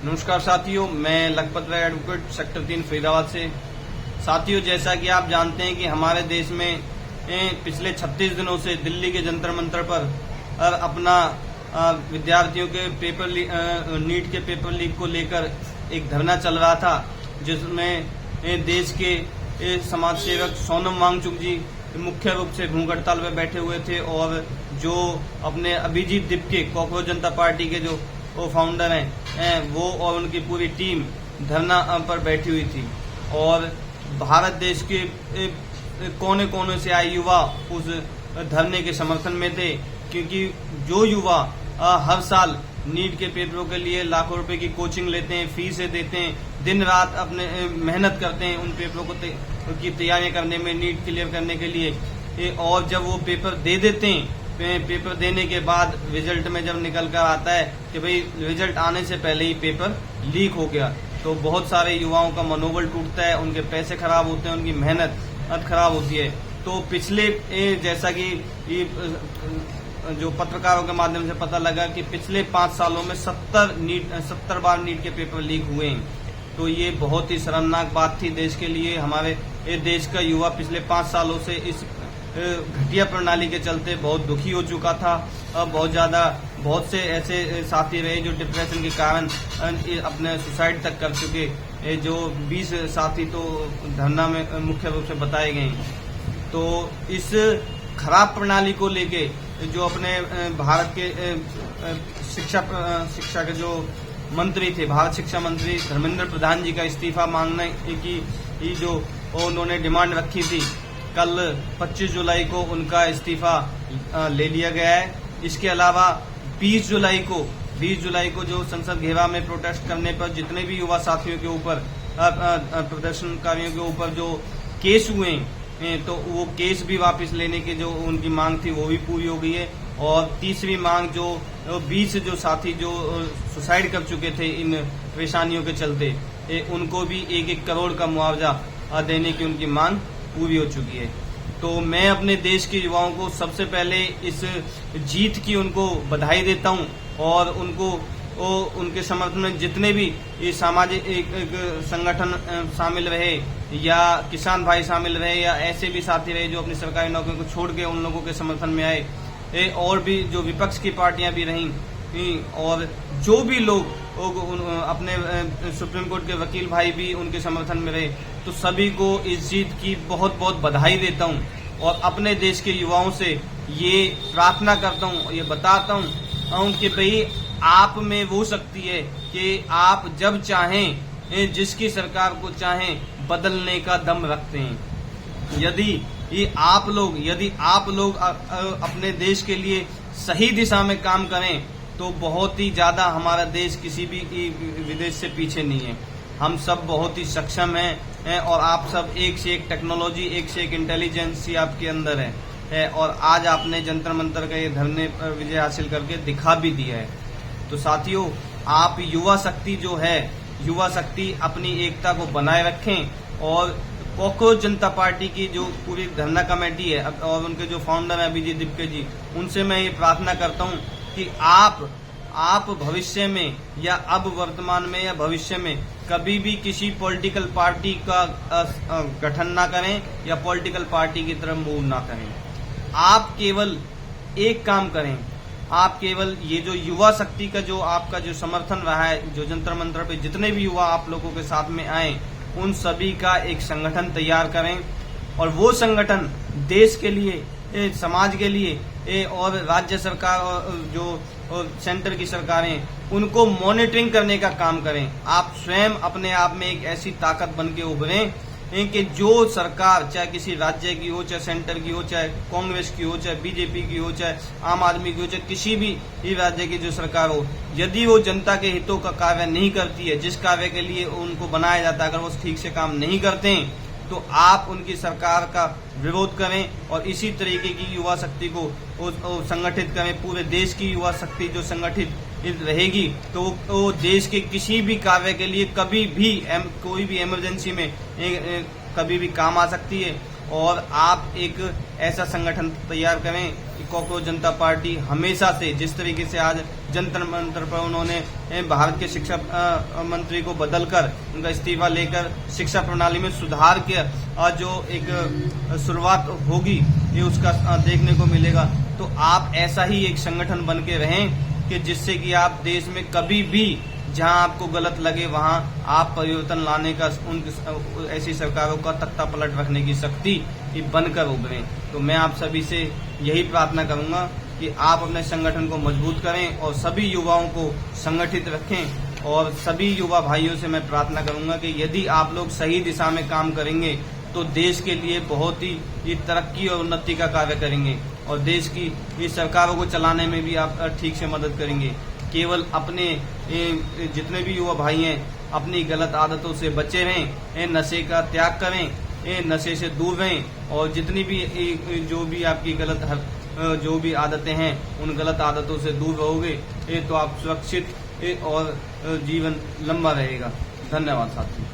नमस्कार साथियों, मैं लखपत राय एडवोकेट सेक्टर 3 फरीदाबाद से। साथियों, जैसा कि आप जानते हैं कि हमारे देश में पिछले 36 दिनों से दिल्ली के जंतर मंतर पर अपना विद्यार्थियों के पेपर नीट के पेपर लीक को लेकर एक धरना चल रहा था, जिसमें देश के समाज सेवक सोनम वांगचुक जी मुख्य रूप से भूख हड़ताल पर बैठे हुए थे और जो अपने अभिजीत दीपके कॉकरोच जनता पार्टी के जो फाउंडर हैं वो और उनकी पूरी टीम धरना पर बैठी हुई थी। और भारत देश के कोने कोने से आए युवा उस धरने के समर्थन में थे, क्योंकि जो युवा हर साल नीट के पेपरों के लिए लाखों रुपए की कोचिंग लेते हैं, फीसें देते हैं, दिन रात अपने मेहनत करते हैं उन पेपरों की तैयारियां करने में, नीट क्लियर करने के लिए, और जब वो पेपर दे देते हैं, पेपर देने के बाद रिजल्ट में जब निकल कर आता है कि भाई रिजल्ट आने से पहले ही पेपर लीक हो गया, तो बहुत सारे युवाओं का मनोबल टूटता है, उनके पैसे खराब होते हैं, उनकी मेहनत खराब होती है। तो पिछले जैसा कि जो पत्रकारों के माध्यम से पता लगा कि पिछले 5 सालों में 70 बार नीट के पेपर लीक हुए हैं। तो ये बहुत ही शर्मनाक बात थी देश के लिए। हमारे देश का युवा पिछले 5 सालों से इस घटिया प्रणाली के चलते बहुत दुखी हो चुका था। बहुत से ऐसे साथी रहे जो डिप्रेशन के कारण अपने सुसाइड तक कर चुके, जो 20 साथी तो धरना में मुख्य रूप से बताए गए। तो इस खराब प्रणाली को लेके जो अपने भारत के शिक्षा के जो मंत्री थे, भारत शिक्षा मंत्री धर्मेंद्र प्रधान जी का इस्तीफा मांगने की जो उन्होंने डिमांड रखी थी, कल 25 जुलाई को उनका इस्तीफा ले लिया गया है। इसके अलावा 20 जुलाई को जो संसद घेराव में प्रोटेस्ट करने पर जितने भी युवा साथियों के ऊपर प्रदर्शनकारियों के ऊपर जो केस हुए, तो वो केस भी वापस लेने की जो उनकी मांग थी वो भी पूरी हो गई है। और तीसरी मांग जो 20 जो साथी जो सुसाइड कर चुके थे इन परेशानियों के चलते, उनको भी 1-1 करोड़ का मुआवजा देने की उनकी मांग पूरी हो चुकी है। तो मैं अपने देश के युवाओं को सबसे पहले इस जीत की उनको बधाई देता हूं, और उनके समर्थन में जितने भी ये सामाजिक संगठन शामिल रहे, या किसान भाई शामिल रहे, या ऐसे भी साथी रहे जो अपनी सरकारी नौकरियों को छोड़ के उन लोगों के समर्थन में आए, और भी जो विपक्ष की पार्टियां भी रहीं, और जो भी लोग अपने सुप्रीम कोर्ट के वकील भाई भी उनके समर्थन में रहे, तो सभी को इस जीत की बहुत बहुत बधाई देता हूं। और अपने देश के युवाओं से ये प्रार्थना करता हूं, ये बताता हूं कि भाई आप में वो शक्ति है कि आप जब चाहें जिसकी सरकार को चाहें बदलने का दम रखते हैं। यदि आप लोग अपने देश के लिए सही दिशा में काम करें, तो बहुत ही ज्यादा हमारा देश किसी भी विदेश से पीछे नहीं है। हम सब बहुत ही सक्षम हैं, और आप सब एक से एक टेक्नोलॉजी, एक से एक इंटेलिजेंस आपके अंदर है, और आज आपने जंतर मंतर का ये धरने पर विजय हासिल करके दिखा भी दिया है। तो साथियों, आप युवा शक्ति अपनी एकता को बनाए रखें, और कॉकरोच जनता पार्टी की जो पूरी धरना कमेटी है और उनके जो फाउंडर है अभिजीत दीपके जी, उनसे मैं ये प्रार्थना करता हूं कि आप भविष्य में, या अब वर्तमान में या भविष्य में, कभी भी किसी पॉलिटिकल पार्टी का गठन ना करें या पॉलिटिकल पार्टी की तरफ मूव ना करें। आप केवल एक काम करें, आप केवल ये जो युवा शक्ति का जो आपका जो समर्थन रहा है, जो जंतर मंतर पे जितने भी युवा आप लोगों के साथ में आए, उन सभी का एक संगठन तैयार करें, और वो संगठन देश के लिए, समाज के लिए, और राज्य सरकार और जो सेंटर की सरकारें, उनको मॉनिटरिंग करने का काम करें। आप स्वयं अपने आप में एक ऐसी ताकत बन के उभरें कि जो सरकार, चाहे किसी राज्य की हो, चाहे सेंटर की हो, चाहे कांग्रेस की हो, चाहे बीजेपी की हो, चाहे आम आदमी की हो, चाहे किसी भी राज्य की जो सरकार हो, यदि वो जनता के हितों का कार्य नहीं करती है, जिस कार्य के लिए उनको बनाया जाता है, अगर वो ठीक से काम नहीं करते हैं, तो आप उनकी सरकार का विरोध करें, और इसी तरीके की युवा शक्ति को संगठित करें। पूरे देश की युवा शक्ति जो संगठित रहेगी, तो वो देश के किसी भी कार्य के लिए कभी भी, कोई भी इमरजेंसी में कभी भी काम आ सकती है। और आप एक ऐसा संगठन तैयार करें कि कॉकरोच जनता पार्टी हमेशा से जिस तरीके से आज जंतर मंतर पर उन्होंने भारत के शिक्षा मंत्री को बदलकर उनका इस्तीफा लेकर शिक्षा प्रणाली में सुधार के जो एक शुरुआत होगी ये उसका देखने को मिलेगा। तो आप ऐसा ही एक संगठन बन के रहें कि जिससे कि आप देश में कभी भी जहां आपको गलत लगे वहां आप परिवर्तन लाने का ऐसी सरकारों का तख्ता पलट रखने की शक्ति बनकर उभरें। तो मैं आप सभी से यही प्रार्थना करूंगा कि आप अपने संगठन को मजबूत करें और सभी युवाओं को संगठित रखें। और सभी युवा भाइयों से मैं प्रार्थना करूंगा कि यदि आप लोग सही दिशा में काम करेंगे तो देश के लिए बहुत ही तरक्की और उन्नति का कार्य करेंगे और देश की ये सरकारों को चलाने में भी आप ठीक से मदद करेंगे। केवल अपने जितने भी युवा भाई हैं अपनी गलत आदतों से बचे रहें, नशे का त्याग करें, नशे से दूर रहें और जितनी भी जो भी आपकी गलत जो भी आदतें हैं उन गलत आदतों से दूर रहोगे तो आप सुरक्षित और जीवन लंबा रहेगा। धन्यवाद साथियों।